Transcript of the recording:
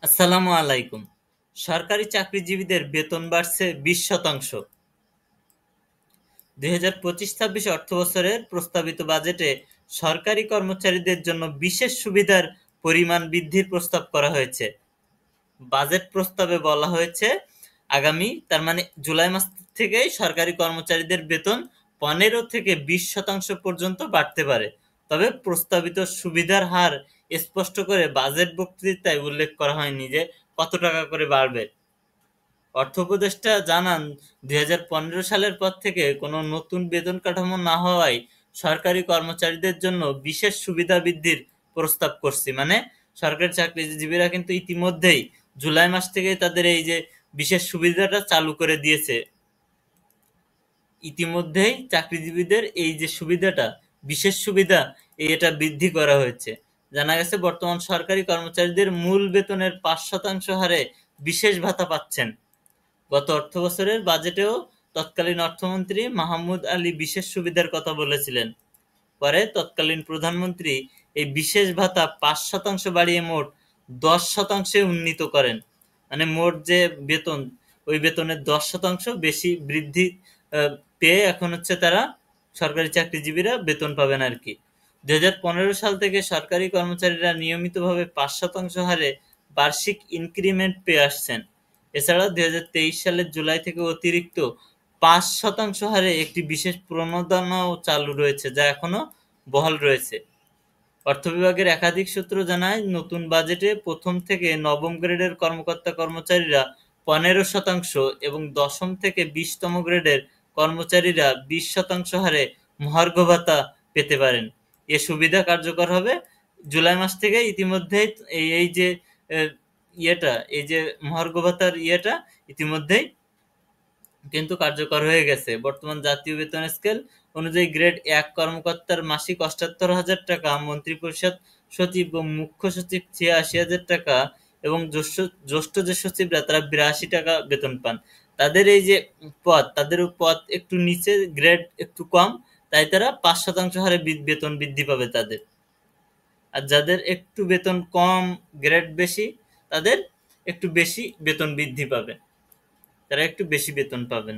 আসসালামু আলাইকুম। সরকারি চাকরিজীবীদের বেতন বাড়ছে 20%। 2025-26 অর্থবছরের প্রস্তাবিত বাজেটে সরকারি কর্মচারীদের জন্য বিশেষ সুবিধার পরিমাণ বৃদ্ধির প্রস্তাব করা হয়েছে। বাজেট প্রস্তাবে বলা হয়েছে, আগামী তার মানে জুলাই মাস থেকেই সরকারি কর্মচারীদের বেতন 15 থেকে 20% পর্যন্ত বাড়তে পারে। তবে প্রস্তাবিত সুবিধার হার স্পষ্ট করে বাজেট বক্তৃতায় উল্লেখ করা হয়নি যে কত টাকা করে বাড়বে। অর্থ উপদেষ্টা জানান, 2015 সালের পর থেকে কোনো নতুন বেতন কাঠামো না হওয়ায় সরকারি কর্মচারীদের জন্য বিশেষ সুবিধা বৃদ্ধির প্রস্তাব করছি। মানে সরকারি চাকরিজীবীরা কিন্তু ইতিমধ্যেই জুলাই মাস থেকে তাদের এই যে বিশেষ সুবিধাটা চালু করে দিয়েছে। ইতিমধ্যেই চাকরিজীবীদের এই যে সুবিধাটা, বিশেষ সুবিধা, এটা বৃদ্ধি করা হয়েছে। জানা গেছে বর্তমান সরকারি কর্মচারীদের মূল বেতনের 5% হারে বিশেষ ভাতা পাচ্ছেন। গত অর্থবছরের বাজেটেও তৎকালীন অর্থমন্ত্রী মাহমুদ আলী বিশেষ সুবিধার কথা বলেছিলেন। পরে তৎকালীন প্রধানমন্ত্রী এই বিশেষ ভাতা 5% বাড়িয়ে মোট 10% উন্নীত করেন। মানে মোট যে বেতন, ওই বেতনের 10% বেশি বৃদ্ধি আহ, পেয়ে এখন হচ্ছে তারা সরকারি চাকরিজীবীরা বেতন পাবেন আর কি। 2015 সাল থেকে সরকারি কর্মচারীরা নিয়মিতভাবে 5% হারে বার্ষিক ইনক্রিমেন্ট পেয়ে আসছেন। এছাড়া 2023 সালের জুলাই থেকে অতিরিক্ত 5% হারে একটি বিশেষ প্রণোদনাও চালু রয়েছে, যা এখনো বহাল রয়েছে। অর্থ বিভাগের একাধিক সূত্র জানায়, নতুন বাজেটে প্রথম থেকে নবম গ্রেডের কর্মকর্তা-কর্মচারীরা 15% এবং দশম থেকে 20তম গ্রেডের কর্মচারীরা 20% হারে মহার্ঘ ভাতা পেতে পারেন। এ সুবিধা কার্যকর হবে জুলাই মাস থেকে। ইতিমধ্যেই এই এই যে আহ, এই যে মহার্ঘ ভাতার ইতিমধ্যেই কিন্তু কার্যকর হয়ে গেছে। বর্তমান জাতীয় বেতন স্কেল অনুযায়ী গ্রেড 1 কর্মকর্তার মাসিক 78,000 টাকা, মন্ত্রিপরিষদ সচিব ও মুখ্য সচিব 86,000 টাকা এবং জ্যেষ্ঠ যে সচিবরা তারা 82 টাকা বেতন পান। তাদের এই যে তাদের পদ একটু নিচে, গ্রেড একটু কম, তাই তারা 5% হারে বেতন বৃদ্ধি পাবে তাদের। আর যাদের একটু বেতন কম, গ্রেড বেশি, তাদের একটু বেশি বেতন বৃদ্ধি পাবে, তারা একটু বেশি বেতন পাবেন।